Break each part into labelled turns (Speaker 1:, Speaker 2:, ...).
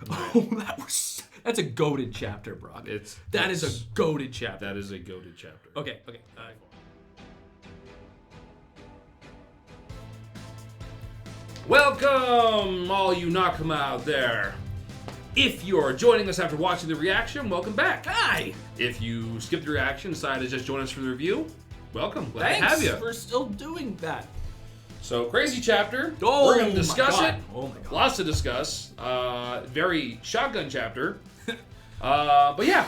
Speaker 1: Oh, that's a goated chapter, bro. That is a goated chapter.
Speaker 2: That is a goated chapter.
Speaker 1: Okay.
Speaker 2: Welcome, all you Nakama out there. If you're joining us after watching the reaction, welcome back.
Speaker 1: Hi.
Speaker 2: If you skipped the reaction, decided to just join us for the review, welcome. Glad to have
Speaker 1: Thanks
Speaker 2: you.
Speaker 1: for still doing that.
Speaker 2: So, crazy chapter.
Speaker 1: Oh,
Speaker 2: we're going to discuss it.
Speaker 1: Oh my god.
Speaker 2: Lots to discuss. Very shotgun chapter. But yeah,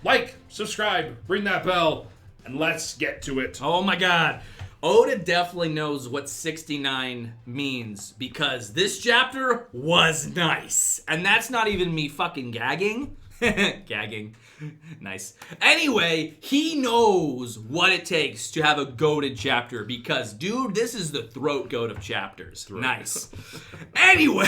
Speaker 2: like, subscribe, ring that bell, and let's get to it.
Speaker 1: Oh my god. Oda definitely knows what 69 means because this chapter was nice. And that's not even me fucking gagging. Gagging. Nice. Anyway, he knows what it takes to have a goated chapter because, dude, this is the throat goat of chapters. Nice. Anyway,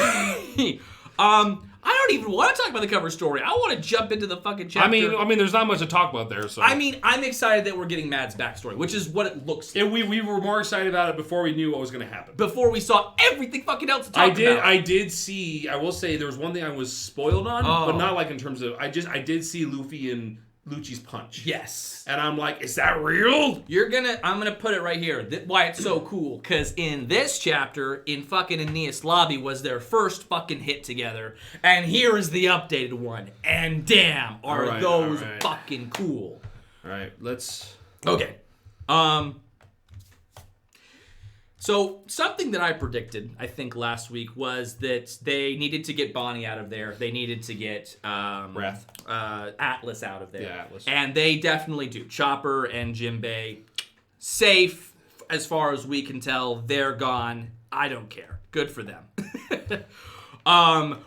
Speaker 1: I don't even want to talk about the cover story. I want to jump into the fucking chapter.
Speaker 2: I mean, there's not much to talk about there. So
Speaker 1: I mean, I'm excited that we're getting Mad's backstory, which is what it looks like.
Speaker 2: we were more excited about it before we knew what was going to happen.
Speaker 1: Before we saw everything fucking else to talk about.
Speaker 2: I did see. I will say there was one thing I was spoiled on, but not like in terms of. I did see Luffy and Lucci's punch.
Speaker 1: Yes.
Speaker 2: And I'm like, is that real?
Speaker 1: I'm gonna put it right here. Why it's so cool. Cause in this chapter, in fucking Aeneas Lobby was their first fucking hit together. And here is the updated one. And damn, are those fucking cool.
Speaker 2: Alright, let's...
Speaker 1: Okay. So, something that I predicted, I think, last week was that they needed to get Bonnie out of there. They needed to get
Speaker 2: Wrath.
Speaker 1: Atlas out of there.
Speaker 2: Yeah, Atlas.
Speaker 1: And they definitely do. Chopper and Jinbei, safe as far as we can tell. They're gone. I don't care. Good for them.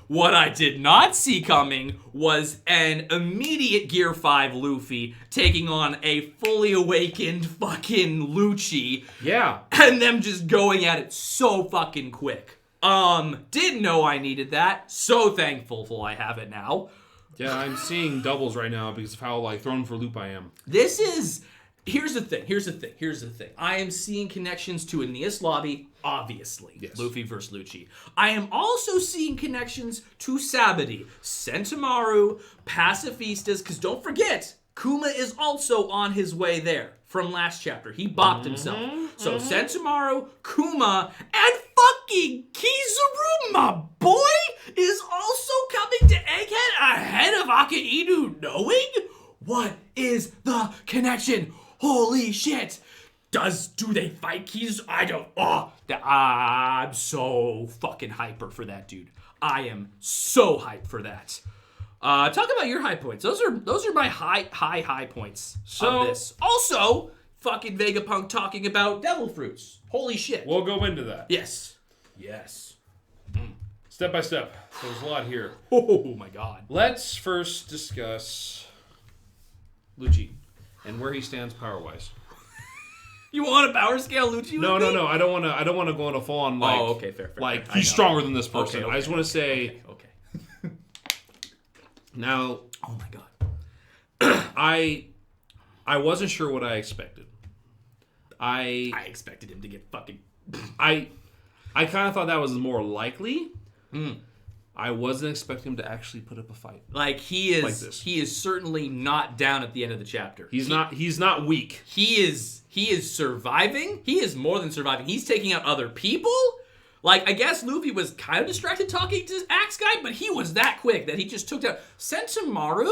Speaker 1: What I did not see coming was an immediate Gear 5 Luffy taking on a fully awakened fucking Lucci.
Speaker 2: Yeah.
Speaker 1: And them just going at it so fucking quick. Didn't know I needed that. So thankful I have it now.
Speaker 2: Yeah, I'm seeing doubles right now because of how, like, thrown for a loop I am.
Speaker 1: Here's the thing. I am seeing connections to Aeneas Lobby, obviously.
Speaker 2: Yes.
Speaker 1: Luffy versus Lucci. I am also seeing connections to Sabaody, Sentomaru, Pacifistas, because don't forget, Kuma is also on his way there from last chapter. He bopped himself. So Sentomaru, Kuma, and fucking Kizaru, my boy, is also coming to Egghead ahead of Akaidu, knowing what is the connection. Holy shit. Do they fight Kizaru? I don't. I'm so fucking hyper for that, dude. I am so hyped for that. Talk about your high points. Those are my high points of this. Also, fucking Vegapunk talking about devil fruits. Holy shit.
Speaker 2: We'll go into that.
Speaker 1: Yes.
Speaker 2: Step by step. There's a lot here.
Speaker 1: Oh my god.
Speaker 2: Let's first discuss Lucci and where he stands power-wise.
Speaker 1: You want a power scale Lucci with
Speaker 2: No.
Speaker 1: me?
Speaker 2: I don't want to go into full on like.
Speaker 1: Oh, okay, fair.
Speaker 2: Like he's stronger than this person.
Speaker 1: Okay,
Speaker 2: I just want to say.
Speaker 1: Okay.
Speaker 2: Now.
Speaker 1: Oh my god.
Speaker 2: I wasn't sure what I expected.
Speaker 1: I expected him to get fucking.
Speaker 2: I kind of thought that was more likely. I wasn't expecting him to actually put up a fight.
Speaker 1: Like he is.
Speaker 2: Like this.
Speaker 1: He is certainly not down at the end of the chapter.
Speaker 2: He's not weak.
Speaker 1: He is surviving. He is more than surviving. He's taking out other people. Like, I guess Luffy was kind of distracted talking to Axe Guy, but he was that quick that he just took down. Sentomaru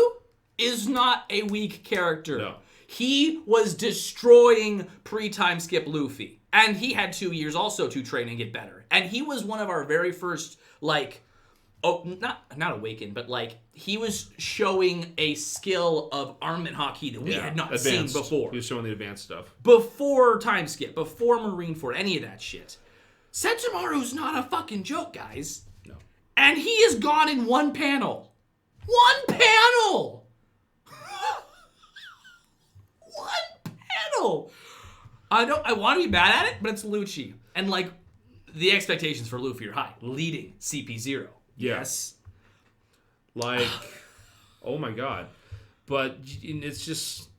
Speaker 1: is not a weak character.
Speaker 2: No.
Speaker 1: He was destroying pre-time skip Luffy. And he had 2 years also to train and get better. And he was one of our very first, like... Oh, not awakened, but like he was showing a skill of armament hockey that we had not seen before.
Speaker 2: He was showing the advanced stuff.
Speaker 1: Before time skip, before Marineford, any of that shit. Sentomaru's not a fucking joke, guys.
Speaker 2: No.
Speaker 1: And he is gone in one panel. One panel! One panel! I want to be bad at it, but it's Lucci. And like, the expectations for Luffy are high. Leading CP0. Yes.
Speaker 2: Like, oh my god. But it's just...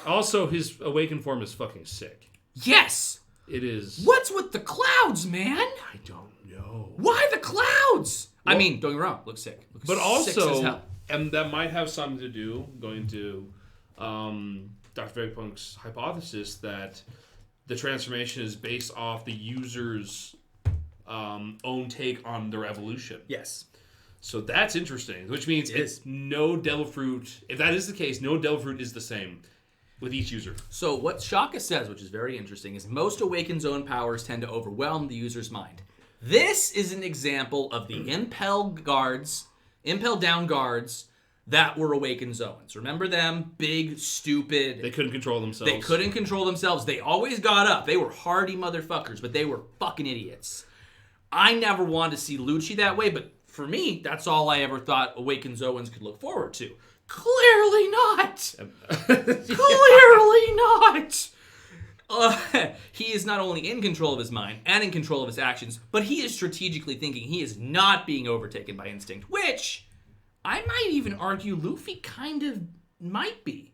Speaker 2: Also, his awakened form is fucking sick.
Speaker 1: Yes!
Speaker 2: It is...
Speaker 1: What's with the clouds, man?
Speaker 2: I don't know. know.
Speaker 1: Why the clouds?
Speaker 2: Well,
Speaker 1: I mean, don't get me wrong. Looks sick. Looks
Speaker 2: But
Speaker 1: sick as
Speaker 2: also,
Speaker 1: hell.
Speaker 2: and that might have something to do, going to Dr. Vegapunk's hypothesis, that the transformation is based off the user's own take on their evolution.
Speaker 1: Yes.
Speaker 2: So that's interesting, which means it's no devil fruit. If that is the case, no devil fruit is the same with each user.
Speaker 1: So what Shaka says, which is very interesting, is most Awakened Zone powers tend to overwhelm the user's mind. This is an example of the Impel Down guards that were Awakened Zones. Remember them? Big, stupid.
Speaker 2: They couldn't control themselves.
Speaker 1: They couldn't control themselves. They always got up. They were hardy motherfuckers, but they were fucking idiots. I never wanted to see Lucci that way, but for me, that's all I ever thought Awakened Zoans could look forward to. Clearly not. Clearly not. He is not only in control of his mind and in control of his actions, but he is strategically thinking. He is not being overtaken by instinct, which I might even argue Luffy kind of might be.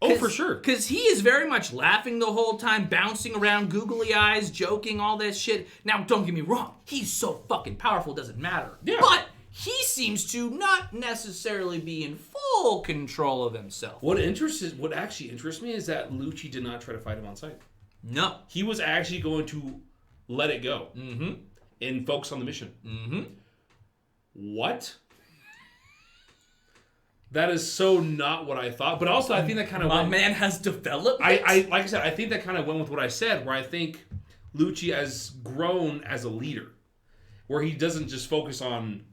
Speaker 2: Oh, for sure.
Speaker 1: Because he is very much laughing the whole time, bouncing around, googly eyes, joking, all that shit. Now, don't get me wrong. He's so fucking powerful, it doesn't matter.
Speaker 2: Yeah.
Speaker 1: But he seems to not necessarily be in full control of himself.
Speaker 2: What actually interests me is that Lucci did not try to fight him on sight.
Speaker 1: No.
Speaker 2: He was actually going to let it go.
Speaker 1: Mm-hmm.
Speaker 2: And focus on the mission.
Speaker 1: Mm-hmm.
Speaker 2: What? That is so not what I thought. But also, I think that kind of
Speaker 1: My man has developed.
Speaker 2: Like I said, I think that kind of went with what I said, where I think Lucci has grown as a leader, where he doesn't just focus on,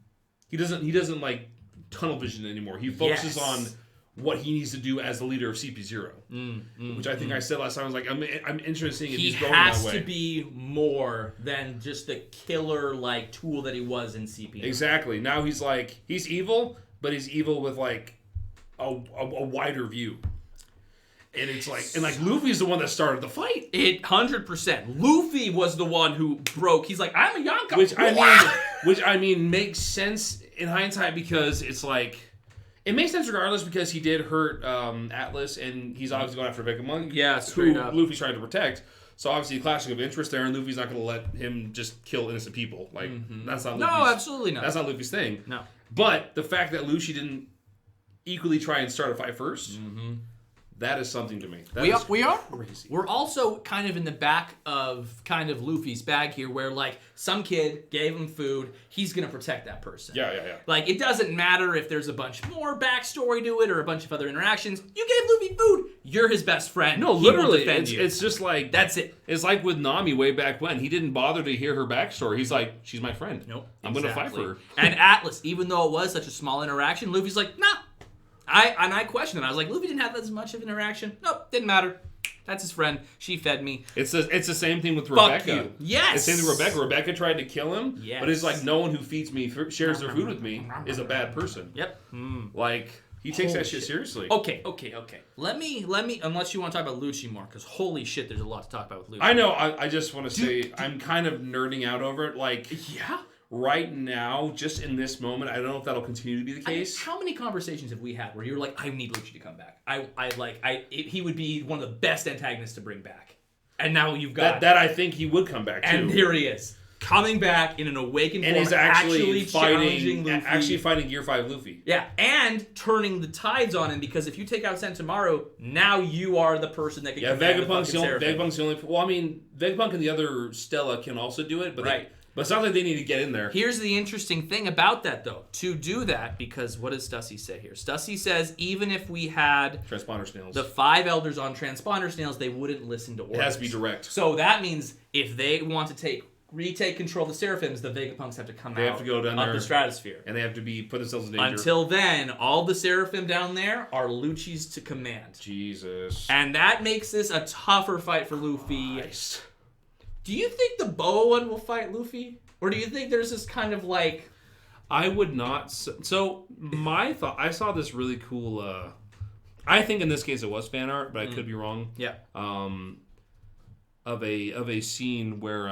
Speaker 2: he doesn't like tunnel vision anymore. He focuses on what he needs to do as the leader of CP0, which I think I said last time. I was like, I'm interested in seeing if he's growing that way.
Speaker 1: He has to be more than just the killer like tool that he was in CP.
Speaker 2: Exactly. Now he's evil, but he's evil with like a wider view. And it's like, Luffy's the one that started the fight.
Speaker 1: 100%. Luffy was the one who broke. He's like, I'm a Yonko.
Speaker 2: Which I mean makes sense in hindsight, because it's like, it makes sense regardless, because he did hurt Atlas, and he's obviously going after Vegapunk.
Speaker 1: Yeah, straight
Speaker 2: who
Speaker 1: up.
Speaker 2: Luffy's trying to protect. So obviously a clashing of interest there, and Luffy's not going to let him just kill innocent people. Like, that's not Luffy's.
Speaker 1: No, absolutely not.
Speaker 2: That's not Luffy's thing.
Speaker 1: No.
Speaker 2: But the fact that Lucci didn't equally try and start a fight first, that is something to me.
Speaker 1: We are
Speaker 2: crazy.
Speaker 1: We're also kind of in the back of kind of Luffy's bag here, where like some kid gave him food, he's gonna protect that person.
Speaker 2: Yeah.
Speaker 1: Like, it doesn't matter if there's a bunch more backstory to it or a bunch of other interactions. You gave Luffy food, you're his best friend.
Speaker 2: No,
Speaker 1: He will
Speaker 2: literally,
Speaker 1: defend you.
Speaker 2: it's just like,
Speaker 1: That's it.
Speaker 2: It's like with Nami way back when. He didn't bother to hear her backstory. He's like, she's my friend.
Speaker 1: Nope.
Speaker 2: I'm going to fight for her.
Speaker 1: And Atlas, even though it was such a small interaction, Luffy's like, nah. I questioned him. I was like, Luffy didn't have as much of an interaction. Nope, didn't matter. That's his friend. She fed me.
Speaker 2: It's the same thing with
Speaker 1: Fuck
Speaker 2: Rebecca.
Speaker 1: you. Yes.
Speaker 2: It's the same thing with Rebecca. Rebecca tried to kill him.
Speaker 1: Yes.
Speaker 2: But it's like, no one who feeds me, shares their food with me, is a bad person.
Speaker 1: Yep.
Speaker 2: Like, he takes
Speaker 1: Holy
Speaker 2: that shit seriously.
Speaker 1: Okay. Let me, unless you want to talk about Lucci more, because holy shit, there's a lot to talk about with Lucci.
Speaker 2: I know. I just want to say, I'm kind of nerding out over it. Like,
Speaker 1: Yeah?
Speaker 2: right now, just in this moment, I don't know if that'll continue to be the case.
Speaker 1: How many conversations have we had where you're like, I need Lucci to come back. He would be one of the best antagonists to bring back. And now you've got...
Speaker 2: That I think he would come back, too.
Speaker 1: And here he is. Coming back in an awakened
Speaker 2: and
Speaker 1: form,
Speaker 2: is actually
Speaker 1: challenging Luffy.
Speaker 2: Actually fighting Gear 5 Luffy.
Speaker 1: Yeah, and turning the tides on him, because if you take out Sentomaru, now you are the person that can command
Speaker 2: Vegapunk's
Speaker 1: the Seraphim.
Speaker 2: Vegapunk the only... Well, I mean, Vegapunk and the other Stella can also do it, but
Speaker 1: right.
Speaker 2: But it sounds like they need to get in there.
Speaker 1: Here's the interesting thing about that, though. To do that, because what does Stussy say here? Stussy says even if we had
Speaker 2: Transponder snails.
Speaker 1: the 5 elders on transponder snails, they wouldn't listen to orders.
Speaker 2: It has to be direct.
Speaker 1: So that means if they want to retake control of the Seraphims, the Vegapunks have to come
Speaker 2: They
Speaker 1: out
Speaker 2: have to go down
Speaker 1: of
Speaker 2: there,
Speaker 1: the stratosphere.
Speaker 2: and they have to put themselves in danger.
Speaker 1: Until then, all the Seraphim down there are Lucci's to command.
Speaker 2: Jesus.
Speaker 1: And that makes this a tougher fight for Luffy.
Speaker 2: Nice.
Speaker 1: Do you think the Boa one will fight Luffy? Or do you think there's this kind of like...
Speaker 2: I would not... So, my thought... I saw this really cool... I think in this case it was fan art, but I could be wrong.
Speaker 1: Yeah.
Speaker 2: Of a scene where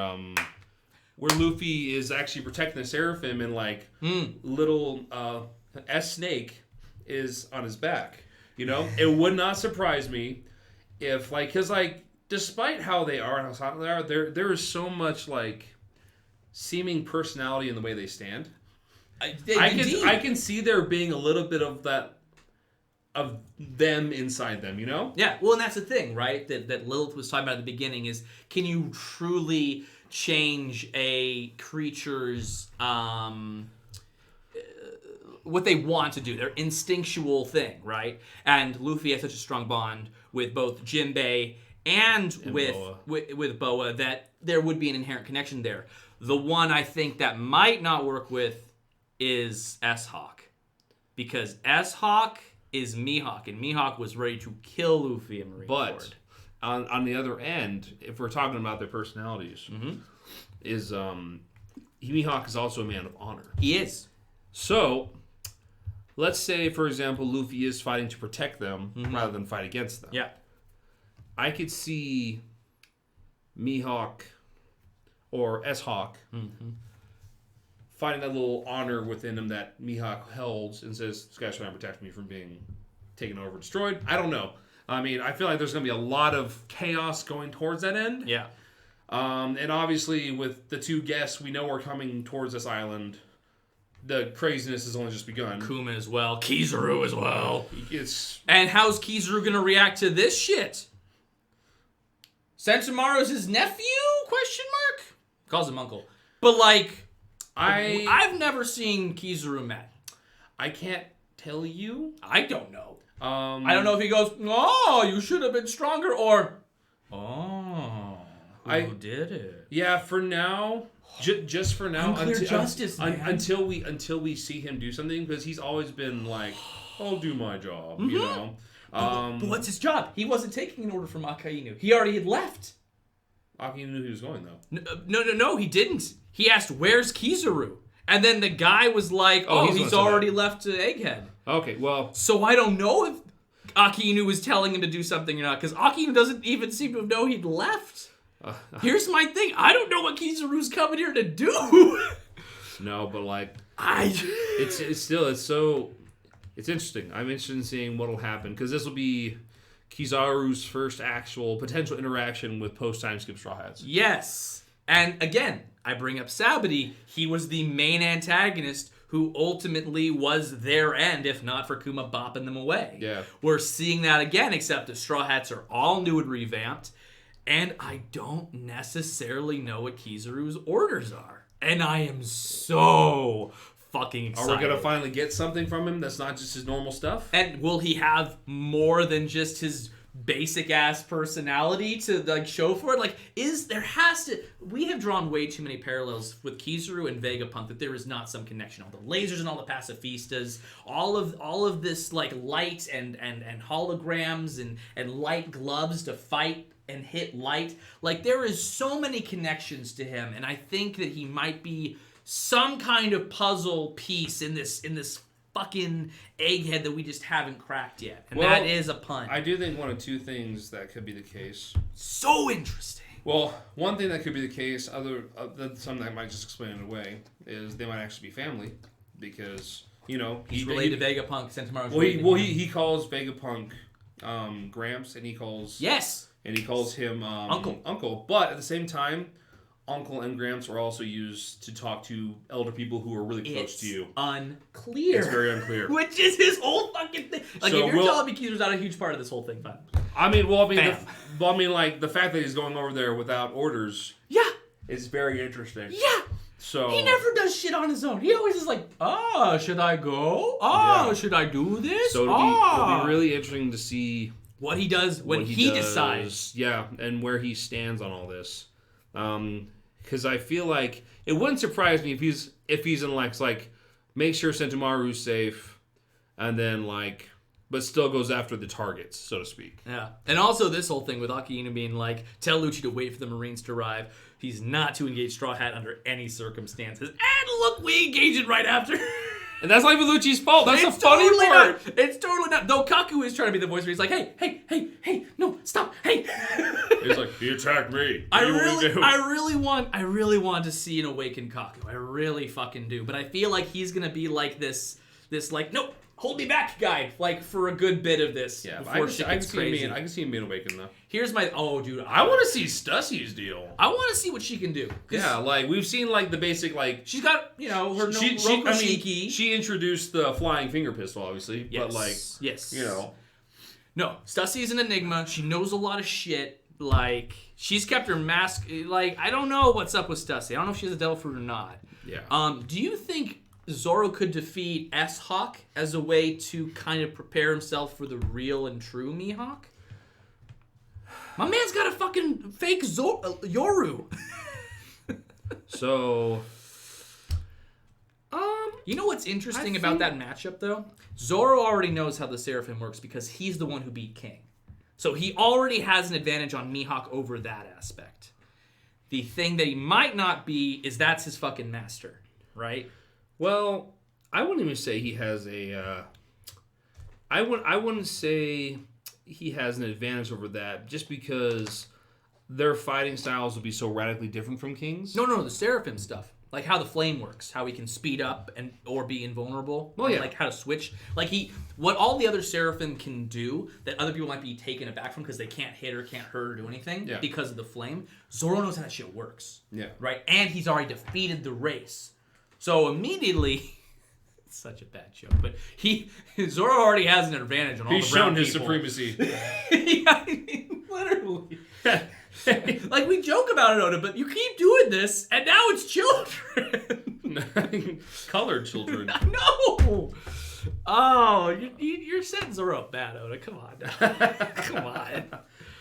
Speaker 2: Luffy is actually protecting the Seraphim, and like little S-Snake is on his back. You know? It would not surprise me if, like... Because, like, despite how they are and how soft they are, there is so much, like... seeming personality in the way they stand.
Speaker 1: Indeed.
Speaker 2: I can see there being a little bit of that, of them inside them, you know?
Speaker 1: Yeah, well, and that's the thing, right? That Lilith was talking about at the beginning is, can you truly change a creature's what they want to do, their instinctual thing, right? And Luffy has such a strong bond with both Jinbei and with Boa that there would be an inherent connection there. The one I think that might not work with is S-Hawk, because S-Hawk is Mihawk, and Mihawk was ready to kill Luffy and Marineford.
Speaker 2: But on the other end, if we're talking about their personalities, is Mihawk is also a man of honor.
Speaker 1: He is.
Speaker 2: So, let's say, for example, Luffy is fighting to protect them rather than fight against them.
Speaker 1: Yeah.
Speaker 2: I could see Mihawk or S-Hawk finding that little honor within him that Mihawk holds and says, this guy's trying to protect me from being taken over, destroyed. I don't know. I mean, I feel like there's going to be a lot of chaos going towards that end.
Speaker 1: Yeah.
Speaker 2: And obviously, with the two guests, we know we're coming towards this island. The craziness has only just begun.
Speaker 1: Kuma as well. Kizaru as well.
Speaker 2: And
Speaker 1: how's Kizaru going to react to this shit? Sentomaru's his nephew? Question mark? Calls him uncle. But like, I've never seen Kizaru mad.
Speaker 2: I can't tell you.
Speaker 1: I don't know. I don't know if he goes, oh, you should have been stronger, or, oh, who did it?
Speaker 2: Yeah, for now, just for now, until we see him do something, because he's always been like, I'll do my job, you know.
Speaker 1: But what's his job? He wasn't taking an order from Akainu. He already had left.
Speaker 2: Akainu knew he was going, though.
Speaker 1: No, he didn't. He asked, where's Kizaru? And then the guy was like, he's already left to Egghead.
Speaker 2: Okay, well.
Speaker 1: So I don't know if Akainu was telling him to do something or not, because Akainu doesn't even seem to know he'd left. Here's my thing. I don't know what Kizaru's coming here to do.
Speaker 2: No, but like, it's interesting. I'm interested in seeing what'll happen, because this will be Kizaru's first actual potential interaction with post-time skip Straw Hats.
Speaker 1: Yes. And again, I bring up Sabaody. He was the main antagonist who ultimately was their end, if not for Kuma bopping them away.
Speaker 2: Yeah.
Speaker 1: We're seeing that again, except the Straw Hats are all new and revamped. And I don't necessarily know what Kizaru's orders are. And I am so fucking excited.
Speaker 2: Are we going to finally get something from him that's not just his normal stuff?
Speaker 1: And will he have more than just his basic ass personality to like show for it? Like, we have drawn way too many parallels with Kizaru and Vegapunk that there is not some connection. All the lasers and all the pacifistas, all of this like light and holograms and light gloves to fight and hit light. Like, there is so many connections to him, and I think that he might be some kind of puzzle piece in this fucking egghead that we just haven't cracked yet. And that is a pun.
Speaker 2: I do think one of two things that could be the case.
Speaker 1: So interesting.
Speaker 2: Well, one thing that could be the case, something I might just explain it away, is they might actually be family, because, you know,
Speaker 1: he's related to Vegapunk. Sentomaru's
Speaker 2: he calls Vegapunk Gramps, and he calls him Uncle. But at the same time, Uncle and Gramps are also used to talk to elder people who are really close to you.
Speaker 1: Unclear.
Speaker 2: It's very unclear.
Speaker 1: Which is his whole fucking thing. Like, so if you're telling me Kizaru's not a huge part of this whole thing, fine.
Speaker 2: Like, the fact that he's going over there without orders.
Speaker 1: Yeah.
Speaker 2: Is very interesting.
Speaker 1: Yeah.
Speaker 2: So
Speaker 1: he never does shit on his own. He always is like, should I go? Should I do this?
Speaker 2: So it'll be really interesting to see
Speaker 1: what he does when he decides.
Speaker 2: Yeah, and where he stands on all this. Because I feel like it wouldn't surprise me if he's in like make sure Sentomaru's safe, and then but still goes after the targets, so to speak.
Speaker 1: Yeah, and also this whole thing with Akainu being like, tell Lucci to wait for the Marines to arrive. He's not to engage Straw Hat under any circumstances. And look, we engage it right after.
Speaker 2: And that's not even Lucci's fault. That's the funny part.
Speaker 1: It's totally not. Though Kaku is trying to be the voice where he's like, hey, no, stop, hey.
Speaker 2: He's like, he attacked me.
Speaker 1: I really want to see an awakened Kaku. I really fucking do. But I feel like he's gonna be like this like, no, hold me back guide, like, for a good bit of this.
Speaker 2: Yeah,
Speaker 1: before shit gets crazy.
Speaker 2: I can see him being awakened though.
Speaker 1: Here's my dude.
Speaker 2: I want to see Stussie's deal.
Speaker 1: I want to see what she can do.
Speaker 2: Yeah, like we've seen like the basic like
Speaker 1: she's got her Rokushiki.
Speaker 2: She introduced the flying finger pistol, obviously, but like
Speaker 1: No, Stussy is an enigma. She knows a lot of shit. Like she's kept her mask. Like I don't know what's up with Stussy. I don't know if she has a devil fruit or not.
Speaker 2: Yeah.
Speaker 1: Do you think Zoro could defeat S-Hawk as a way to kind of prepare himself for the real and true Mihawk? My man's got a fucking fake Yoru.
Speaker 2: So,
Speaker 1: you know what's interesting about that matchup, though? Zoro already knows how the Seraphim works because he's the one who beat King. So he already has an advantage on Mihawk over that aspect. The thing that he might not be is that's his fucking master, right?
Speaker 2: Well, I wouldn't even say he has a... I wouldn't say he has an advantage over that just because their fighting styles would be so radically different from King's.
Speaker 1: No, the Seraphim stuff. Like how the flame works, how he can speed up or be invulnerable.
Speaker 2: Well, yeah.
Speaker 1: Like how to switch. Like what all the other Seraphim can do that other people might be taken aback from because they can't hit or can't hurt or do anything because of the flame. Zoro knows how that shit works.
Speaker 2: Yeah.
Speaker 1: Right? And he's already defeated the race. So immediately... It's such a bad joke, but Zoro already has an advantage on all the brown people.
Speaker 2: He's shown his supremacy.
Speaker 1: Yeah, I mean, literally. Like, we joke about it, Oda, but you keep doing this, and now it's children.
Speaker 2: Colored children.
Speaker 1: No! Oh, you're setting Zoro up bad, Oda. Come on. Come on.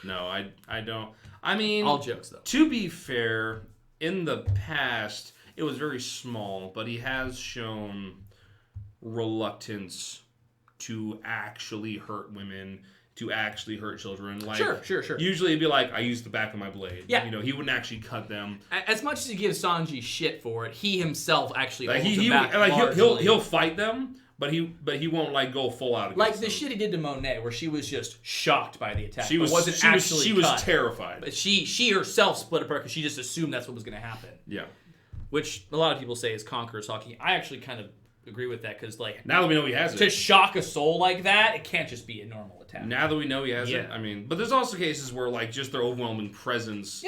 Speaker 2: No, I don't. I mean...
Speaker 1: All jokes, though.
Speaker 2: To be fair, in the past, it was very small, but he has shown reluctance to actually hurt women, to actually hurt children. Like,
Speaker 1: Sure.
Speaker 2: Usually it'd be like, I used the back of my blade.
Speaker 1: Yeah.
Speaker 2: You know, he wouldn't actually cut them.
Speaker 1: As much as he gives Sanji shit for it, he himself actually holds
Speaker 2: Like,
Speaker 1: him back.
Speaker 2: like he'll fight them, but he won't like go full out.
Speaker 1: Like the
Speaker 2: them.
Speaker 1: shit he did to Monet, where she was just shocked by the attack.
Speaker 2: She was terrified.
Speaker 1: But she herself split apart because she just assumed that's what was going to happen.
Speaker 2: Yeah.
Speaker 1: Which a lot of people say is Conqueror's Hawking. I actually kind of agree with that because, like,
Speaker 2: now that we know he has it,
Speaker 1: to shock a soul like that, it can't just be a normal attack.
Speaker 2: Now that we know he has it, I mean, but there's also cases where like just their overwhelming presence,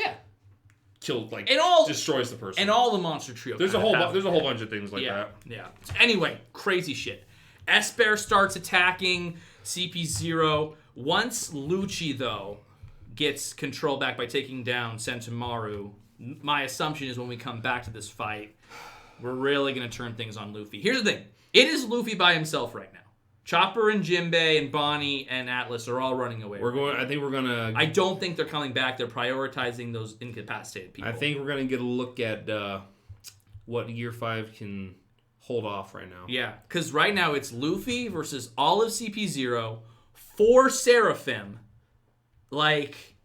Speaker 2: destroys the person.
Speaker 1: And all the monster trio.
Speaker 2: There's a whole bunch of things like that.
Speaker 1: Yeah. So anyway, crazy shit. S-Bear starts attacking CP0. Once Lucci though gets control back by taking down Sentomaru, my assumption is when we come back to this fight, we're really going to turn things on Luffy. Here's the thing. It is Luffy by himself right now. Chopper and Jinbei and Bonnie and Atlas are all running away.
Speaker 2: I
Speaker 1: don't think they're coming back. They're prioritizing those incapacitated people.
Speaker 2: I think we're going to get a look at what Year 5 can hold off right now.
Speaker 1: Yeah, because right now it's Luffy versus all of CP0, 4 Seraphim. Like,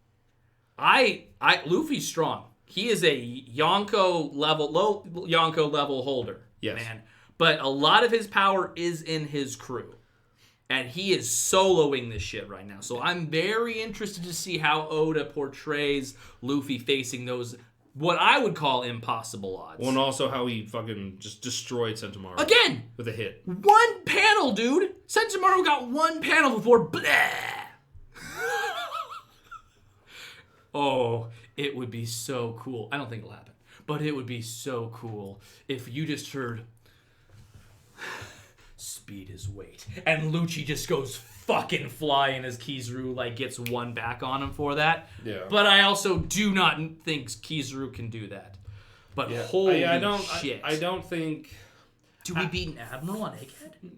Speaker 1: Luffy's strong. He is a Yonko level holder, man. But a lot of his power is in his crew. And he is soloing this shit right now. So I'm very interested to see how Oda portrays Luffy facing those, what I would call impossible odds.
Speaker 2: Well, and also how he fucking just destroyed Sentomaru.
Speaker 1: Again!
Speaker 2: With a hit.
Speaker 1: One panel, dude! Sentomaru got one panel before blah! Oh, it would be so cool. I don't think it'll happen. But it would be so cool if you just heard... Speed is weight. And Lucci just goes fucking flying as Kizaru gets one back on him for that.
Speaker 2: Yeah.
Speaker 1: But I also do not think Kizaru can do that. But holy shit.
Speaker 2: I don't think...
Speaker 1: Do we beat an Admiral on Egghead?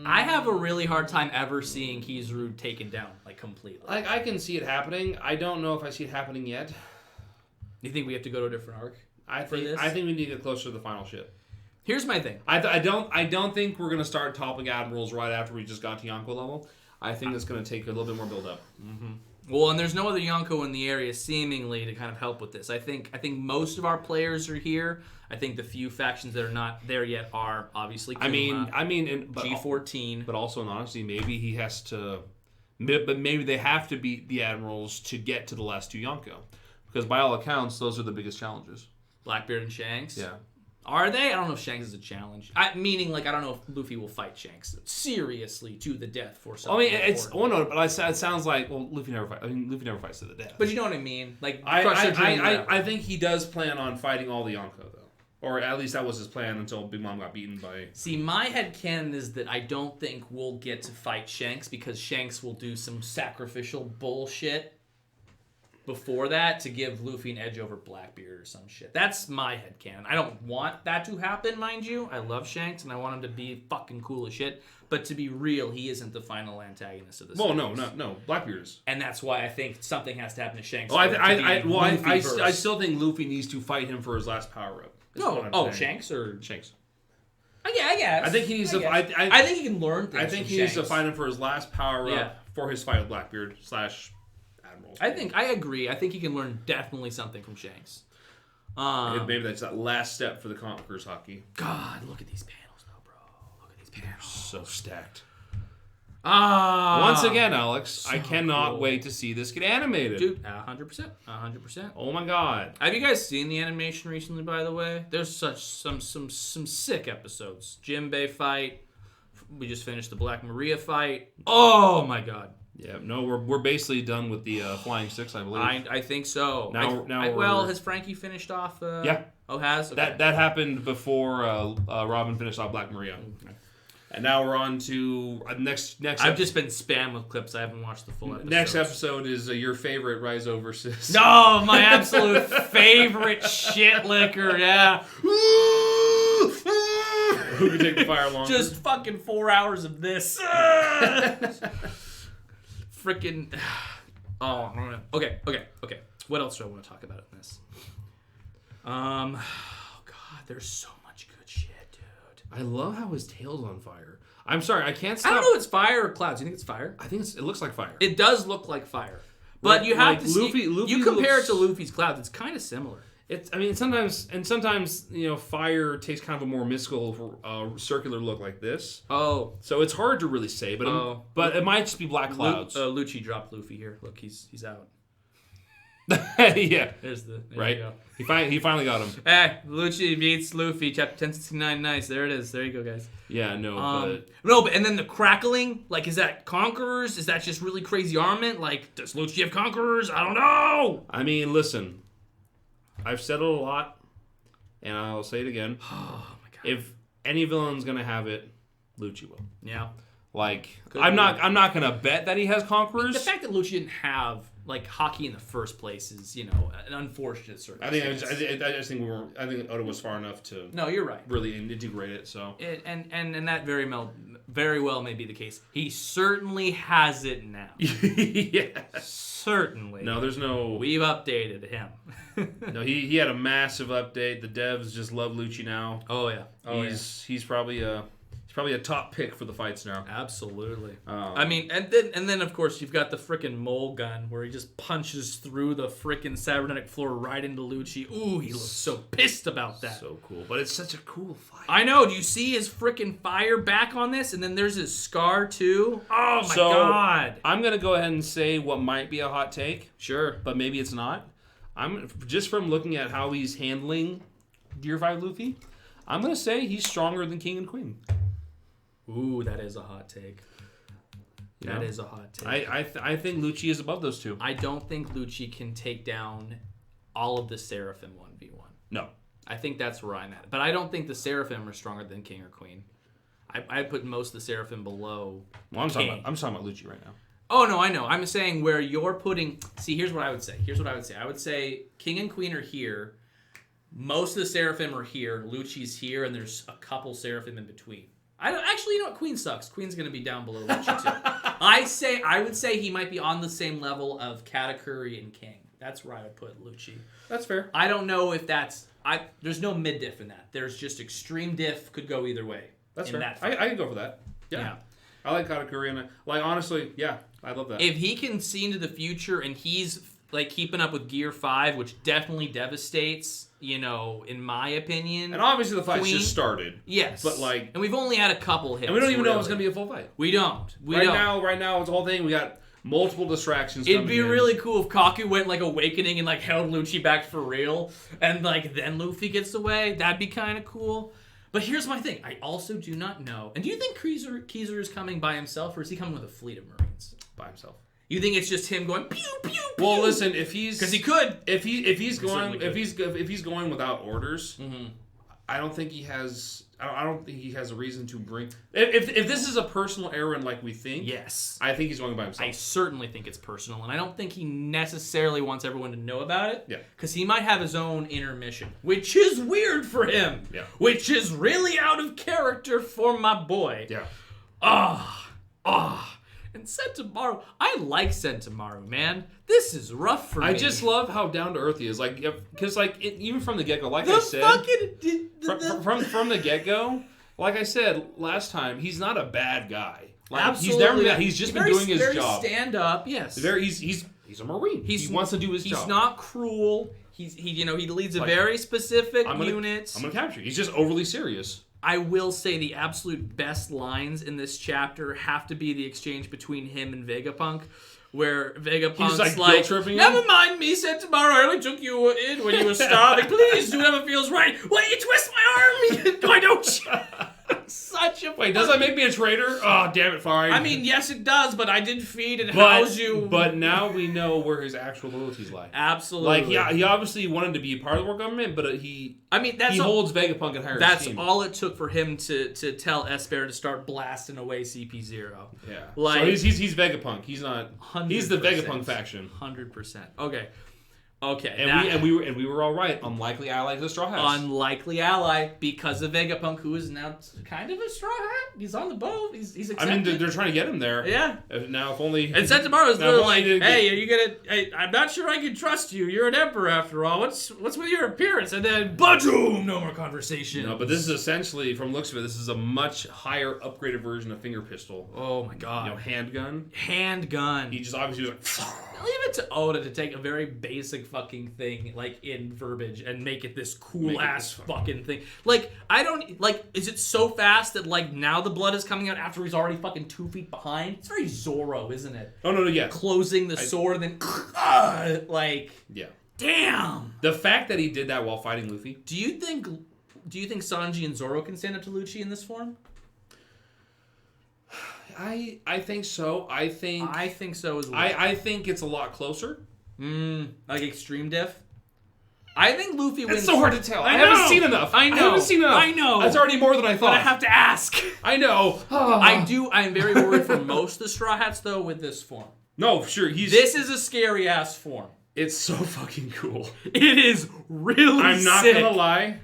Speaker 1: I have a really hard time ever seeing Kizaru taken down, completely.
Speaker 2: I can see it happening. I don't know if I see it happening yet.
Speaker 1: You think we have to go to a different arc?
Speaker 2: I think we need to get closer to the final ship.
Speaker 1: Here's my thing.
Speaker 2: I don't think we're gonna start topping admirals right after we just got to Yonko level. I think it's gonna take a little bit more build up.
Speaker 1: Mm-hmm. Well, and there's no other Yonko in the area seemingly to kind of help with this. I think most of our players are here. I think the few factions that are not there yet are obviously Kuma, G14.
Speaker 2: But also, in honesty, maybe he has to. But maybe they have to beat the admirals to get to the last 2 Yonko, because by all accounts, those are the biggest challenges.
Speaker 1: Blackbeard and Shanks.
Speaker 2: Yeah.
Speaker 1: Are they? I don't know if Shanks is a challenge. Meaning, like, I don't know if Luffy will fight Shanks seriously to the death for something.
Speaker 2: I mean, it's no, but it sounds like Luffy never fights. I mean, Luffy never fights to the death.
Speaker 1: But you know what I mean? Like,
Speaker 2: I think he does plan on fighting all the Yonko though, or at least that was his plan until Big Mom got beaten by.
Speaker 1: See, my headcanon is that I don't think we'll get to fight Shanks because Shanks will do some sacrificial bullshit before that to give Luffy an edge over Blackbeard or some shit. That's my headcanon. I don't want that to happen, mind you. I love Shanks and I want him to be fucking cool as shit. But to be real, he isn't the final antagonist of this.
Speaker 2: Well, no. Blackbeard is.
Speaker 1: And that's why I think something has to happen to Shanks.
Speaker 2: I still think Luffy needs to fight him for his last power up.
Speaker 1: No, Shanks or
Speaker 2: Shanks.
Speaker 1: Yeah, I guess.
Speaker 2: I think he needs to.
Speaker 1: I think he can learn things.
Speaker 2: I think he needs to fight him for his last power up for his fight with Blackbeard / Admiral.
Speaker 1: I agree. I think he can learn definitely something from Shanks.
Speaker 2: Maybe that's that last step for the Conqueror's Hockey.
Speaker 1: God, look at these panels though, bro. Look at these panels.
Speaker 2: So stacked. Once again, Alex, I cannot wait to see this get animated.
Speaker 1: Dude, 100%. 100%.
Speaker 2: Oh my god.
Speaker 1: Have you guys seen the animation recently, by the way? There's some sick episodes. Jinbei fight. We just finished the Black Maria fight. Oh my god.
Speaker 2: Yeah, no, we're basically done with the Flying Six, I believe.
Speaker 1: I think so.
Speaker 2: Now
Speaker 1: has Frankie finished off?
Speaker 2: Yeah.
Speaker 1: Oh, has? Okay.
Speaker 2: That happened before Robin finished off Black Maria. Okay. And now we're on to next.
Speaker 1: I've just been spammed with clips. I haven't watched the full episode.
Speaker 2: Next episode is your favorite Raizo versus.
Speaker 1: No, my absolute favorite shit liquor. Yeah.
Speaker 2: Who can take the fire longer?
Speaker 1: Just fucking 4 hours of this. Freaking. Oh, I don't know. Okay. What else do I want to talk about in this? Oh God, there's so much good shit, dude.
Speaker 2: I love how his tail's on fire. I'm sorry, I can't stop.
Speaker 1: I don't know if it's fire or clouds. You think it's fire?
Speaker 2: I think it looks like fire.
Speaker 1: It does look like fire. But you have to see.
Speaker 2: Luffy
Speaker 1: you compare it to Luffy's clouds, it's kind of similar.
Speaker 2: Sometimes fire takes kind of a more mystical, circular look like this.
Speaker 1: Oh,
Speaker 2: so it's hard to really say, but it might just be black clouds.
Speaker 1: Lucci dropped Luffy here. Look, he's out.
Speaker 2: Yeah,
Speaker 1: there
Speaker 2: right.
Speaker 1: You go.
Speaker 2: He finally got him.
Speaker 1: Hey, Lucci meets Luffy, chapter 1069. Nice, there it is. There you go, guys.
Speaker 2: Yeah,
Speaker 1: but and then the crackling. Like, is that conquerors? Is that just really crazy armament? Like, does Lucci have conquerors? I don't know.
Speaker 2: I mean, listen. I've said it a lot, and I'll say it again.
Speaker 1: Oh my god!
Speaker 2: If any villain's gonna have it, Lucci will.
Speaker 1: Yeah.
Speaker 2: Like, I'm not gonna bet that he has conquerors.
Speaker 1: The fact that Lucci didn't have like hockey in the first place is, an unfortunate circumstance.
Speaker 2: I think Oda was far enough to.
Speaker 1: No, you're right.
Speaker 2: Really integrate it. So.
Speaker 1: And that very well may be the case. He certainly has it now.
Speaker 2: Yeah.
Speaker 1: Certainly.
Speaker 2: No, there's no.
Speaker 1: We've updated him.
Speaker 2: No, he had a massive update. The devs just love Lucci now.
Speaker 1: Oh yeah.
Speaker 2: He's probably a top pick for the fights now.
Speaker 1: Absolutely. I mean, and then of course you've got the frickin' mole gun where he just punches through the frickin' cybernetic floor right into Lucci. Ooh, he looks so pissed about that.
Speaker 2: So cool, but it's such a cool fight.
Speaker 1: I know. Do you see his frickin' fire back on this? And then there's his scar too. Oh my god.
Speaker 2: I'm gonna go ahead and say what might be a hot take.
Speaker 1: Sure,
Speaker 2: but maybe it's not. I'm just from looking at how he's handling Gear 5 Luffy. I'm gonna say he's stronger than King and Queen.
Speaker 1: Ooh, that is a hot take. That is a hot take.
Speaker 2: I think Lucci is above those two.
Speaker 1: I don't think Lucci can take down all of the Seraphim 1v1.
Speaker 2: No.
Speaker 1: I think that's where I'm at. But I don't think the Seraphim are stronger than King or Queen. I put most of the Seraphim below
Speaker 2: I'm
Speaker 1: King.
Speaker 2: talking about Lucci right now.
Speaker 1: Oh, no, I know. I'm saying where you're putting... See, here's what I would say. I would say King and Queen are here. Most of the Seraphim are here. Lucci's here, and there's a couple Seraphim in between. Actually, you know what? Queen sucks. Queen's going to be down below Lucci, too. I would say he might be on the same level of Katakuri and King. That's where I would put Lucci.
Speaker 2: That's fair.
Speaker 1: I don't know if that's... There's no mid-diff in that. There's just extreme diff could go either way.
Speaker 2: That's fair. I can go for that. Yeah. I like Katakuri, and honestly, yeah, I love that.
Speaker 1: If he can see into the future and he's like keeping up with Gear 5, which definitely devastates, in my opinion.
Speaker 2: And obviously the fight's just started.
Speaker 1: Yes.
Speaker 2: But
Speaker 1: and we've only had a couple hits.
Speaker 2: And we don't even know if it's going to be a full fight.
Speaker 1: We don't.
Speaker 2: Right now, it's the whole thing. We got multiple distractions.
Speaker 1: It'd be really cool if Kaku went like awakening and like held Lucci back for real, and like then Luffy gets away. That'd be kind of cool. But here's my thing: I also do not know. And do you think Kizaru is coming by himself, or is he coming with a fleet of Marines?
Speaker 2: By himself.
Speaker 1: You think it's just him going pew pew? Pew?
Speaker 2: Well, listen, if he's
Speaker 1: because he could,
Speaker 2: if he's going without orders, I don't think he has. I don't think he has a reason to bring. If this is a personal errand like we think,
Speaker 1: yes,
Speaker 2: I think he's going by himself.
Speaker 1: I certainly think it's personal, and I don't think he necessarily wants everyone to know about it.
Speaker 2: Yeah,
Speaker 1: because he might have his own inner mission, which is weird for him.
Speaker 2: Yeah,
Speaker 1: which is really out of character for my boy.
Speaker 2: Yeah.
Speaker 1: And Sentomaru, I like Sentomaru, man. This is rough for me.
Speaker 2: I just love how down to earth he is, like, because even from the get go, like
Speaker 1: the
Speaker 2: I said, from the get go, like I said last time, he's not a bad guy. Like,
Speaker 1: absolutely,
Speaker 2: he's never been. He's just been doing his job.
Speaker 1: Stand up, yes.
Speaker 2: He's a Marine. He wants to do his job.
Speaker 1: He's not cruel. He leads a very specific unit.
Speaker 2: I'm gonna capture you. He's just overly serious.
Speaker 1: I will say the absolute best lines in this chapter have to be the exchange between him and Vegapunk, where Vegapunk's like never mind me, Sentomaru, I only took you in when you were starving. Please do whatever feels right. Why you twist my arm? Why don't you? Such a
Speaker 2: wait. Does that make me a traitor? Oh, damn it, fine.
Speaker 1: I mean, yes, it does, but I did feed and house you.
Speaker 2: But now we know where his actual loyalties lie.
Speaker 1: Absolutely.
Speaker 2: Like, he obviously wanted to be a part of the world government, but he holds Vegapunk in higher esteem.
Speaker 1: That's all it took for him to tell Esper to start blasting away CP0.
Speaker 2: Yeah.
Speaker 1: Like,
Speaker 2: so he's Vegapunk. He's not. 100%. He's the Vegapunk faction.
Speaker 1: 100%. Okay. Okay,
Speaker 2: and we were all right. Unlikely ally to the Straw Hats.
Speaker 1: Unlikely ally because of Vegapunk, who is now kind of a Straw Hat. He's on the boat. He's accepted.
Speaker 2: I mean, they're trying to get him there.
Speaker 1: Yeah.
Speaker 2: Now, if only.
Speaker 1: And Sentomaru's like, "Hey, are you gonna? Hey, I'm not sure I can trust you. You're an emperor after all. What's with your appearance?" And then, boom! No more conversation.
Speaker 2: No, but this is essentially, from looks of it, this is a much higher, upgraded version of finger pistol.
Speaker 1: Oh my god.
Speaker 2: Handgun.
Speaker 1: Handgun.
Speaker 2: He just obviously was like.
Speaker 1: Leave it to Oda to take a very basic fucking thing, like, in verbiage, and make it this cool-ass fucking thing. Like, I don't... Like, is it so fast that, like, now the blood is coming out after he's already fucking 2 feet behind? It's very Zoro, isn't it?
Speaker 2: Oh, no, yeah.
Speaker 1: Closing the sword and then... like...
Speaker 2: Yeah.
Speaker 1: Damn!
Speaker 2: The fact that he did that while fighting Luffy...
Speaker 1: Do you think Sanji and Zoro can stand up to Lucci in this form?
Speaker 2: I think so. I think
Speaker 1: so as well.
Speaker 2: I think it's a lot closer.
Speaker 1: Like extreme diff. I think Luffy wins.
Speaker 2: It's so hard to tell. I haven't seen enough.
Speaker 1: I know.
Speaker 2: That's already more than I thought.
Speaker 1: But I have to ask.
Speaker 2: I know.
Speaker 1: I do. I'm very worried for most of the Straw Hats though with this form.
Speaker 2: No, sure.
Speaker 1: This is a scary ass form.
Speaker 2: It's so fucking cool.
Speaker 1: It is really.
Speaker 2: I'm not
Speaker 1: sick.
Speaker 2: gonna lie.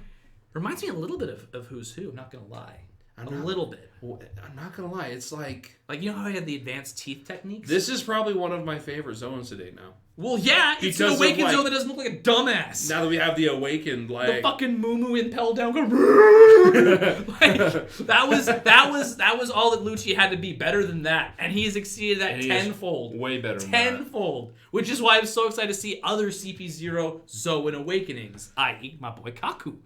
Speaker 1: Reminds me a little bit of Who's Who. I'm not gonna lie. A little bit.
Speaker 2: I'm not gonna lie. It's like
Speaker 1: you know how I had the advanced teeth techniques?
Speaker 2: This is probably one of my favorite zones to date now.
Speaker 1: Well, yeah, it's an awakened zone that doesn't look like a dumbass.
Speaker 2: Now that we have the awakened, like
Speaker 1: the fucking Moo Impel down, go. that was all that Lucci had to be. Better than that, and he's exceeded that tenfold.
Speaker 2: Way better.
Speaker 1: Tenfold, which is why I'm so excited to see other CP0 Zoan awakenings, i.e., my boy Kaku.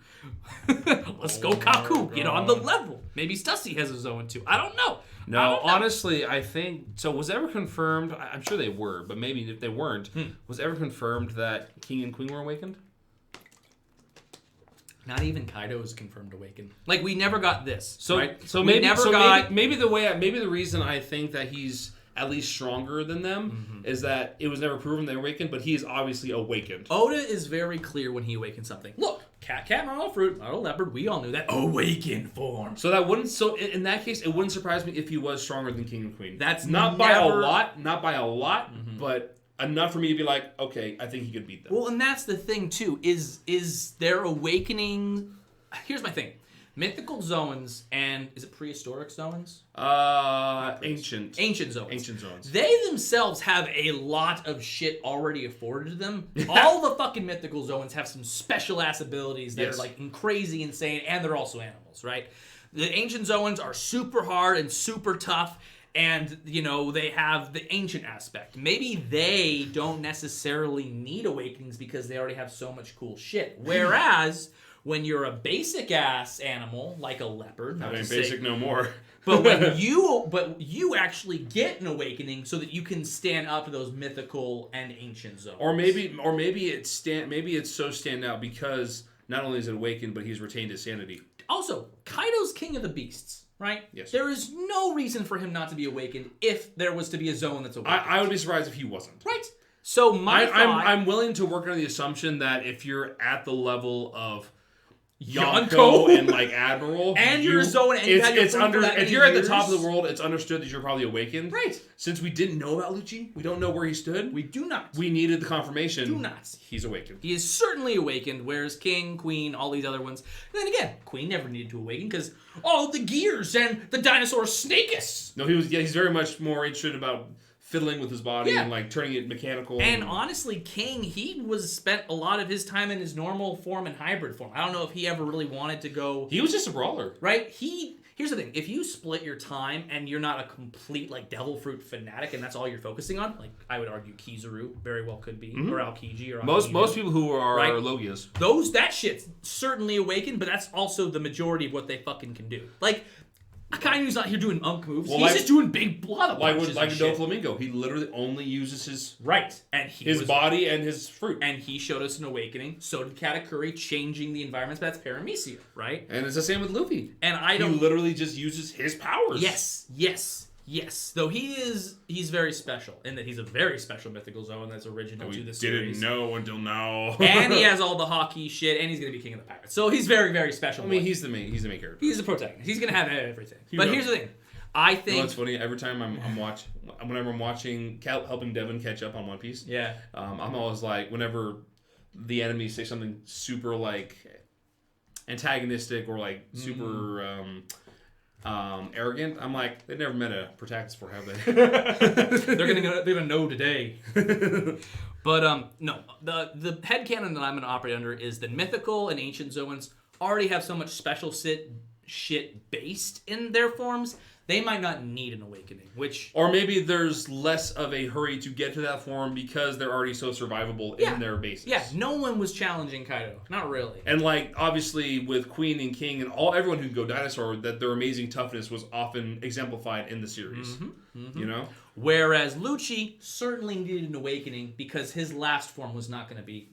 Speaker 1: Let's go, Kaku. Get on the level. Maybe Stussy has a Zoan too. I don't know.
Speaker 2: No, honestly, I think so. Was ever confirmed? I'm sure they were, but maybe if they weren't, was ever confirmed that King and Queen were awakened?
Speaker 1: Not even Kaido is confirmed awakened. Like we never got this.
Speaker 2: Maybe the reason I think that he's at least stronger than them is that it was never proven they awakened, but he is obviously awakened.
Speaker 1: Oda is very clear when he awakens something. Look, cat, model fruit, model leopard. We all knew that. Awakened form.
Speaker 2: So that wouldn't. So in that case, it wouldn't surprise me if he was stronger than King and Queen.
Speaker 1: That's
Speaker 2: not by a lot, but enough for me to be like, okay, I think he could beat them.
Speaker 1: Well, and that's the thing too. Is their awakening? Here's my thing. Mythical zones and is it prehistoric zones?
Speaker 2: Ancient zones.
Speaker 1: Ancient zones. They themselves have a lot of shit already afforded to them. All the fucking mythical zones have some special ass abilities that are like crazy insane, and they're also animals, right? The ancient zones are super hard and super tough, and they have the ancient aspect. Maybe they don't necessarily need awakenings because they already have so much cool shit. Whereas when you're a basic ass animal like a leopard,
Speaker 2: I mean, basic no more.
Speaker 1: but you actually get an awakening so that you can stand up to those mythical and ancient zones.
Speaker 2: Or maybe it's so standout because not only is it awakened, but he's retained his sanity.
Speaker 1: Also, Kaido's king of the beasts, right?
Speaker 2: Yes.
Speaker 1: There is no reason for him not to be awakened if there was to be a zone that's awakened.
Speaker 2: I would be surprised if he wasn't.
Speaker 1: Right. So
Speaker 2: I'm willing to work on the assumption that if you're at the level of
Speaker 1: Yonko
Speaker 2: and like Admiral,
Speaker 1: and you're a zone, and
Speaker 2: if you're at the top of the world, it's understood that you're probably awakened.
Speaker 1: Right.
Speaker 2: Since we didn't know about Lucci, we don't know where he stood.
Speaker 1: We do not.
Speaker 2: We needed the confirmation.
Speaker 1: Do not.
Speaker 2: He's awakened.
Speaker 1: He is certainly awakened, whereas King, Queen, all these other ones. And then again, Queen never needed to awaken because the gears and the dinosaur Snakus.
Speaker 2: No, he's very much more interested about fiddling with his body and like turning it mechanical.
Speaker 1: And honestly, King, he spent a lot of his time in his normal form and hybrid form. I don't know if he ever really wanted to go.
Speaker 2: He was just a brawler,
Speaker 1: right? Here's the thing: if you split your time and you're not a complete like devil fruit fanatic, and that's all you're focusing on, like I would argue Kizaru very well could be, or Aokiji, or
Speaker 2: most people who are Logias.
Speaker 1: That shit's certainly awakened, but that's also the majority of what they fucking can do. Like. Akainu's not here doing monk moves. He's just doing big blood punches.
Speaker 2: Like a Doflamingo. He literally only uses his
Speaker 1: and
Speaker 2: his body and his fruit.
Speaker 1: And he showed us an awakening. So did Katakuri, changing the environments. But that's Paramecia, right?
Speaker 2: And it's the same with Luffy.
Speaker 1: And
Speaker 2: he literally just uses his powers.
Speaker 1: Yes. Though he's very special in that he's a very special mythical zone that's original to the series.
Speaker 2: Didn't know until now.
Speaker 1: And he has all the hockey shit, and he's gonna be king of the pirates. So he's very, very special.
Speaker 2: I mean, he's the main character.
Speaker 1: He's the protagonist. He's gonna have everything. But here's the thing. I think.
Speaker 2: You know what's funny? Every time whenever I'm watching, helping Devin catch up on One Piece.
Speaker 1: Yeah.
Speaker 2: I'm always like, whenever the enemies say something super like antagonistic or like super. Arrogant. I'm like, they never met a protagonist before, have they?
Speaker 1: They're gonna know today. But no, the headcanon that I'm gonna operate under is the mythical and ancient zones already have so much special shit based in their forms. They might not need an awakening,
Speaker 2: or maybe there's less of a hurry to get to that form because they're already so survivable in their bases.
Speaker 1: Yeah, no one was challenging Kaido, not really.
Speaker 2: And like obviously with Queen and King and everyone who could go dinosaur, that their amazing toughness was often exemplified in the series. You know,
Speaker 1: whereas Lucci certainly needed an awakening because his last form was not going to be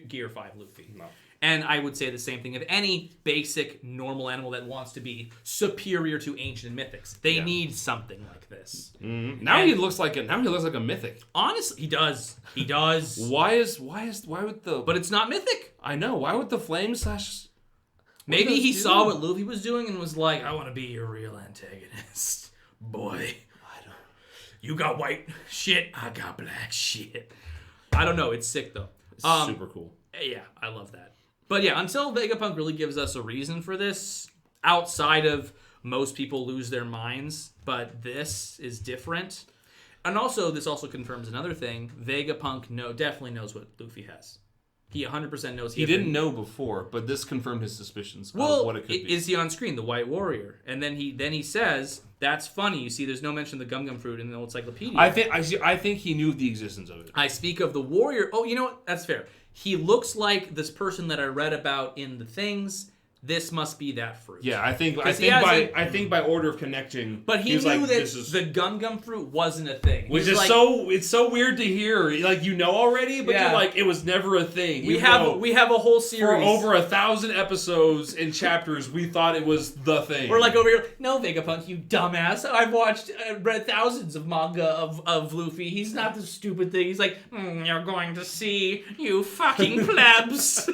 Speaker 1: Gear 5 Luffy.
Speaker 2: No.
Speaker 1: And I would say the same thing of any basic normal animal that wants to be superior to ancient mythics. They need something like this.
Speaker 2: Now he looks like a mythic.
Speaker 1: Honestly, he does.
Speaker 2: Why would the?
Speaker 1: But it's not mythic.
Speaker 2: I know. Why would the flame slash?
Speaker 1: Maybe he saw what Luffy was doing and was like, "I want to be your real antagonist, boy. You got white shit. I got black shit." I don't know. It's sick though.
Speaker 2: It's super cool.
Speaker 1: Yeah, I love that. But yeah, until Vegapunk really gives us a reason for this, outside of most people lose their minds, but this is different. And also, this also confirms another thing. Vegapunk definitely knows what Luffy has. He 100% knows.
Speaker 2: He didn't know before, but this confirmed his suspicions of what it could be.
Speaker 1: Is he on screen, the White Warrior? And then he says, "That's funny. You see, there's no mention of the gum fruit in the encyclopedia."
Speaker 2: I think he knew the existence of it.
Speaker 1: I speak of the warrior. Oh, you know what? That's fair. He looks like this person that I read about in the things. This must be that fruit.
Speaker 2: Yeah, I think by order of connecting.
Speaker 1: But he knew that the gum fruit wasn't a thing.
Speaker 2: Which is it's so weird to hear. Like you know already, but you're like it was never a thing.
Speaker 1: We have a whole series
Speaker 2: for over 1,000 episodes and chapters. We thought it was the thing.
Speaker 1: We're like over here. No, Vegapunk, you dumbass. I've read thousands of manga of Luffy. He's not the stupid thing. He's like, you're going to see, you fucking plebs.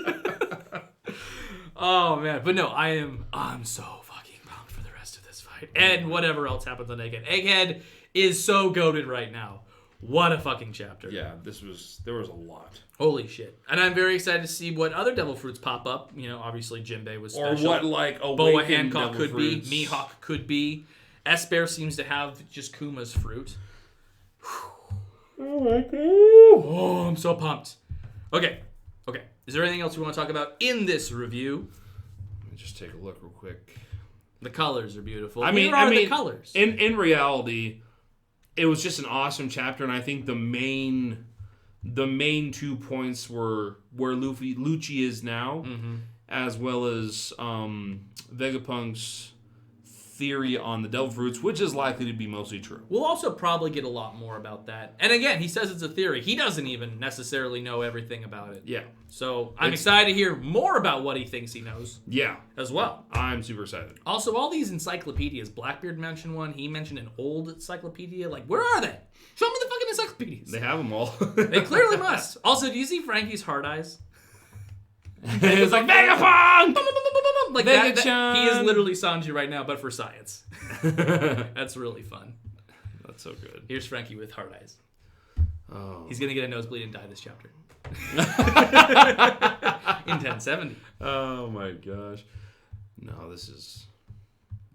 Speaker 1: Oh man, but no, I'm so fucking pumped for the rest of this fight and whatever else happens on Egghead. Egghead is so goated right now. What a fucking chapter.
Speaker 2: Yeah, there was a lot.
Speaker 1: Holy shit. And I'm very excited to see what other devil fruits pop up. You know, obviously Jinbei was special.
Speaker 2: Or what like
Speaker 1: Boa Hancock could
Speaker 2: fruits.
Speaker 1: be, Mihawk could be. S-Bear seems to have just Kuma's fruit.
Speaker 2: Oh my god.
Speaker 1: Oh, I'm so pumped. Okay. Is there anything else we want to talk about in this review?
Speaker 2: Let me just take a look real quick.
Speaker 1: The colors are beautiful.
Speaker 2: I mean,
Speaker 1: the colors.
Speaker 2: In reality, it was just an awesome chapter, and I think the main 2 points were where Lucci is now, as well as Vegapunk's theory on the devil fruits, which is likely to be mostly true.
Speaker 1: We'll also probably get a lot more about that. And again, he says it's a theory. He doesn't even necessarily know everything about it.
Speaker 2: Yeah.
Speaker 1: So I'm excited to hear more about what he thinks he knows.
Speaker 2: Yeah.
Speaker 1: As well.
Speaker 2: I'm super excited.
Speaker 1: Also, all these encyclopedias. Blackbeard mentioned one. He mentioned an old encyclopedia. Like, where are they? Show me the fucking encyclopedias.
Speaker 2: They have them all.
Speaker 1: They clearly must. Also, do you see Frankie's hard eyes?
Speaker 2: It's like Vegapunk!
Speaker 1: Like that, he is literally Sanji right now, but for science. That's really fun.
Speaker 2: That's so good.
Speaker 1: Here's Frankie with hard eyes.
Speaker 2: Oh.
Speaker 1: He's gonna get a nosebleed and die this chapter. In 1070.
Speaker 2: Oh my gosh. No, this is...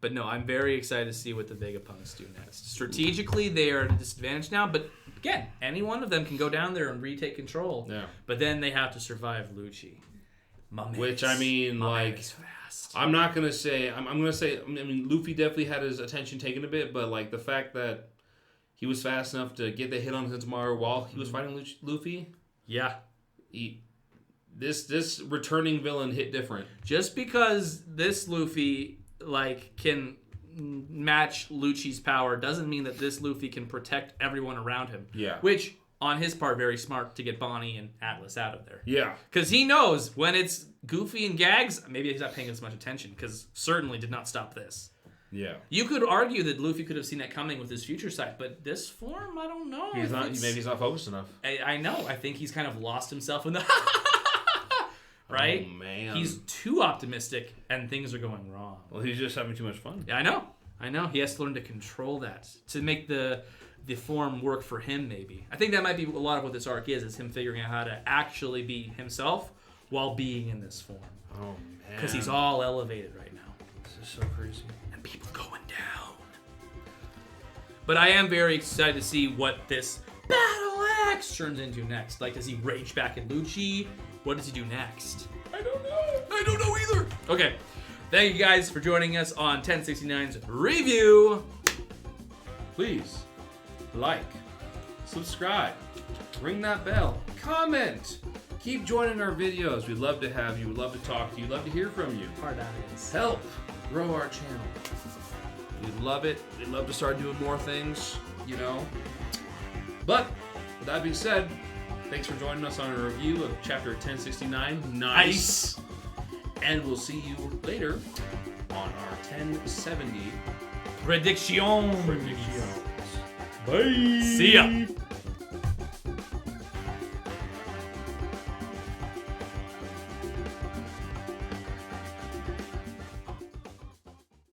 Speaker 1: But no, I'm very excited to see what the Vegapunks do next. Strategically, they are at a disadvantage now, but again, any one of them can go down there and retake control.
Speaker 2: Yeah.
Speaker 1: But then they have to survive Lucci.
Speaker 2: Which, I mean, like... I'm not going to say... I'm going to say... I mean, Luffy definitely had his attention taken a bit, but, like, the fact that he was fast enough to get the hit on Sentomaru while he was fighting Luffy...
Speaker 1: Yeah.
Speaker 2: This returning villain hit different.
Speaker 1: Just because this Luffy, like, can match Lucci's power doesn't mean that this Luffy can protect everyone around him.
Speaker 2: Yeah.
Speaker 1: Which... on his part, very smart to get Bonnie and Atlas out of there.
Speaker 2: Yeah.
Speaker 1: Because he knows when it's Goofy and Gags, maybe he's not paying as much attention, because certainly did not stop this.
Speaker 2: Yeah.
Speaker 1: You could argue that Luffy could have seen that coming with his future sight, but this form, I don't know.
Speaker 2: Maybe he's not focused enough.
Speaker 1: I know. I think he's kind of lost himself in the... right?
Speaker 2: Oh, man.
Speaker 1: He's too optimistic, and things are going wrong.
Speaker 2: Well, he's just having too much fun.
Speaker 1: Yeah, I know. He has to learn to control that, to make the form work for him, maybe. I think that might be a lot of what this arc is him figuring out how to actually be himself while being in this form.
Speaker 2: Oh, man.
Speaker 1: Because he's all elevated right now.
Speaker 2: This is so crazy.
Speaker 1: And people going down. But I am very excited to see what this Battle Axe turns into next. Like, does he rage back at Lucci? What does he do next? I don't know either. Okay. Thank you guys for joining us on 1069's review.
Speaker 2: Please. Like, subscribe, ring that bell, comment, keep joining our videos. We'd love to have you, we'd love to talk to you, we'd love to hear from you.
Speaker 1: Hard eyes.
Speaker 2: Help grow our channel. We'd love it. We'd love to start doing more things, you know. But, with that being said, thanks for joining us on a review of Chapter 1069. Nice! And we'll see you later on our 1070
Speaker 1: Prediction.
Speaker 2: Bye.
Speaker 1: See ya.